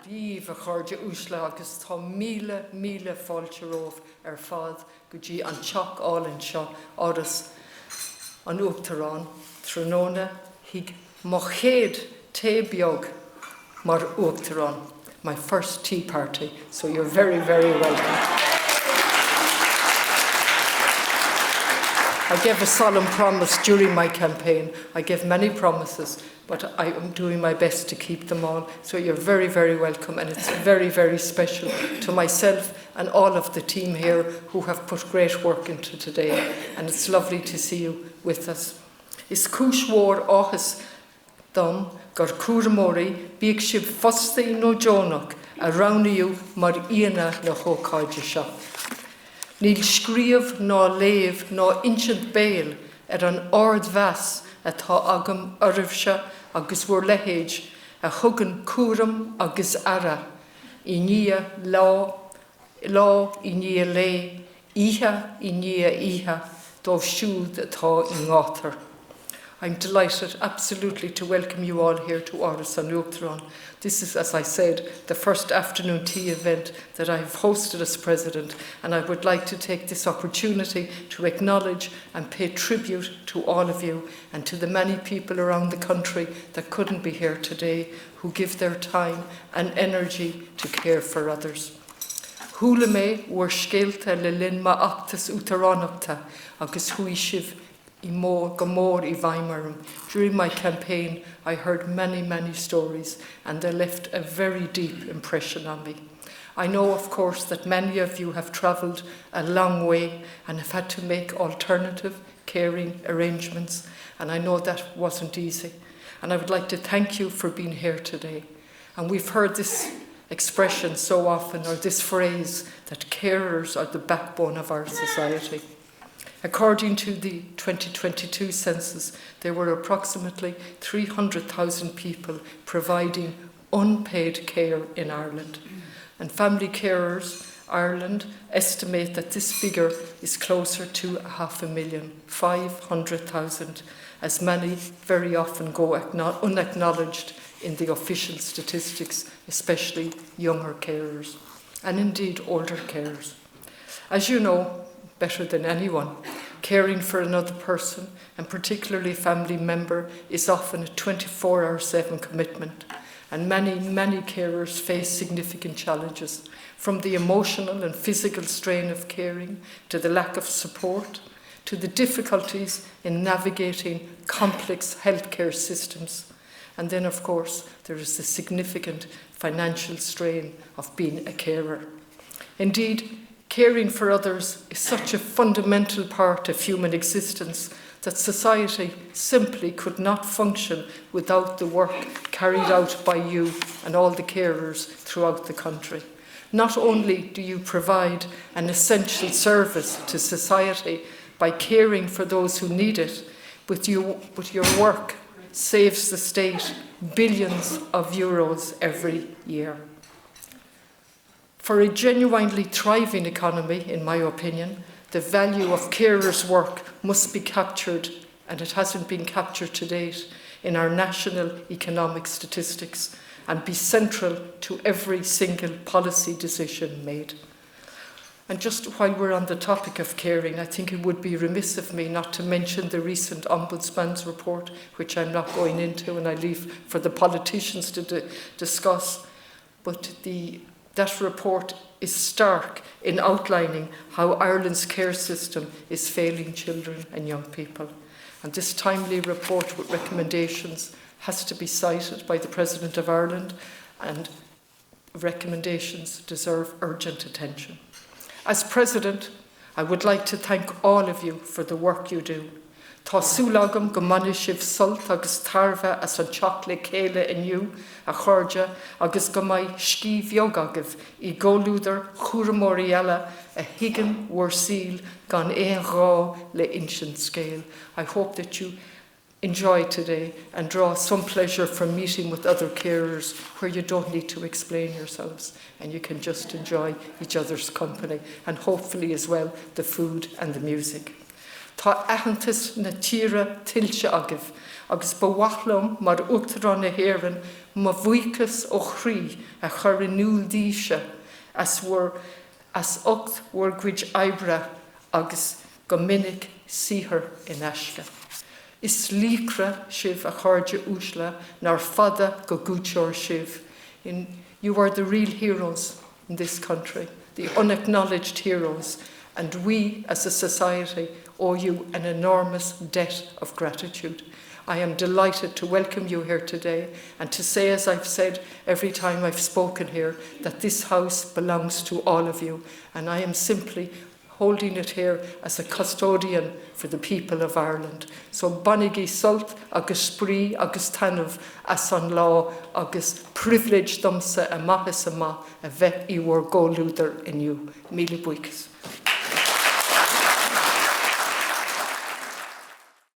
Bíomh a chuirde úsla agus tá míle fáilte romh fad go dtí an teach álann seo Áras an Uachtaráin tróna hiag mo chéad Beag mar Uachtaráin, my first tea party, so you're very, very welcome. I gave a solemn promise during my campaign. I gave many promises, but I am doing my best to keep them all. So you're very, very welcome, and it's very, very special to myself and all of the team here who have put great work into today, and it's lovely to see you with us. Is cúis mhór áthas dom gur Chúramóirí beag sibh fostaí nó Jónach a rognaíodh mar aonair na hócáide seo. Níl scríomh ná léamh ná insint béal an ard bheas atá agam oribhse agus bhuair lehéid a thugann cuaram agus aire I ní lá I ní lé, ihe I ní ihe dó siúd atá I ngátar. I'm delighted absolutely to welcome you all here to Áras an Uachtaráin. This is, as I said, the first afternoon tea event that I have hosted as President, and I would like to take this opportunity to acknowledge and pay tribute to all of you and to the many people around the country that couldn't be here today, who give their time and energy to care for others. Thula mé war scéalta le linn ma achtas uachtaránachta agus hui sibh I mór I Weimarum. During my campaign, I heard many stories, and they left a very deep impression on me. I know, of course, that many of you have travelled a long way and have had to make alternative caring arrangements, and I know that wasn't easy. And I would like to thank you for being here today. And we've heard this expression so often, or this phrase, that carers are the backbone of our society. According to the 2022 census, there were approximately 300,000 people providing unpaid care in Ireland. And Family Carers Ireland estimate that this figure is closer to 500,000, 500,000, as many very often go unacknowledged in the official statistics, especially younger carers, and indeed older carers. As you know, better than anyone, caring for another person, and particularly a family member, is often a 24/7 commitment, and many carers face significant challenges, from the emotional and physical strain of caring, to the lack of support, to the difficulties in navigating complex healthcare systems. And then, of course, there is the significant financial strain of being a carer. Indeed, caring for others is such a fundamental part of human existence that society simply could not function without the work carried out by you and all the carers throughout the country. Not only do you provide an essential service to society by caring for those who need it, but your work saves the state billions of euros every year. For a genuinely thriving economy, in my opinion, the value of carers' work must be captured, and it hasn't been captured to date, in our national economic statistics, and be central to every single policy decision made. And just while we're on the topic of caring, I think it would be remiss of me not to mention the recent Ombudsman's report, which I'm not going into and I leave for the politicians to discuss, but that report is stark in outlining how Ireland's care system is failing children and young people. And this timely report with recommendations has to be cited by the President of Ireland, and recommendations deserve urgent attention. As President, I would like to thank all of you for the work you do. Tá súlagam go mbainne sibh sult agus tarbha as an teach le chéile inniu a chuirde agus go mbeidh scíobh beag agah I ggóiliúdar Chúramóirí eile a higgin mhuir síl gan éon rá le insint scéal. I hope that you enjoy today and draw some pleasure from meeting with other carers where you don't need to explain yourselves and you can just enjoy each other's company, and hopefully as well the food and the music. Tá aitheantas na tíre tilse agah, agus ba bhaithleam mar Uachtaráin na hÉireann ma bhuicas ó chrí a chur inúil díse as ocht war gcuid aire agus go minic sihir in eisce. Is lícra sibh a cháirde úsla nar fada go gúteoir sibh. You are the real heroes in this country, the unacknowledged heroes, and we as a society owe you an enormous debt of gratitude. I am delighted to welcome you here today and to say, as I've said every time I've spoken here, that this house belongs to all of you, and I am simply holding it here as a custodian for the people of Ireland. So Bonigi Sult agus Spree agus Tanmh as an lá agus privilege domsa a mahas a bheith I war ggóliúdar inniu. Míle buíochas.